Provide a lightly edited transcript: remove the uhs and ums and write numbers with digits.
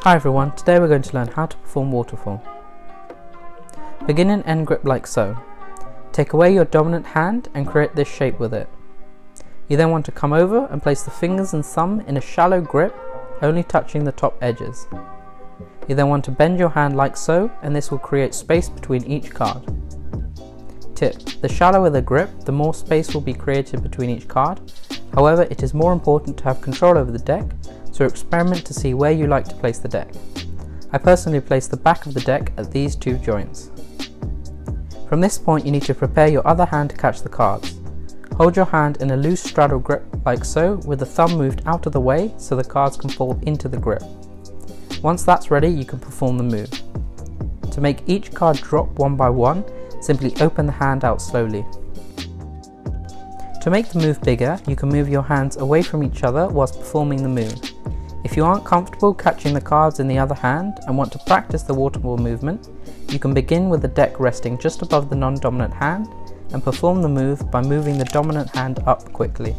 Hi everyone, today we're going to learn how to perform Waterfall. Begin an end grip like so. Take away your dominant hand and create this shape with it. You then want to come over and place the fingers and thumb in a shallow grip, only touching the top edges. You then want to bend your hand like so, and this will create space between each card. Tip: the shallower the grip, the more space will be created between each card. However, it is more important to have control over the deck, so experiment to see where you like to place the deck. I personally place the back of the deck at these two joints. From this point you need to prepare your other hand to catch the cards. Hold your hand in a loose straddle grip like so, with the thumb moved out of the way so the cards can fall into the grip. Once that's ready, you can perform the move. To make each card drop one by one, simply open the hand out slowly. To make the move bigger, you can move your hands away from each other whilst performing the move. If you aren't comfortable catching the cards in the other hand and want to practice the waterfall movement, you can begin with the deck resting just above the non-dominant hand and perform the move by moving the dominant hand up quickly.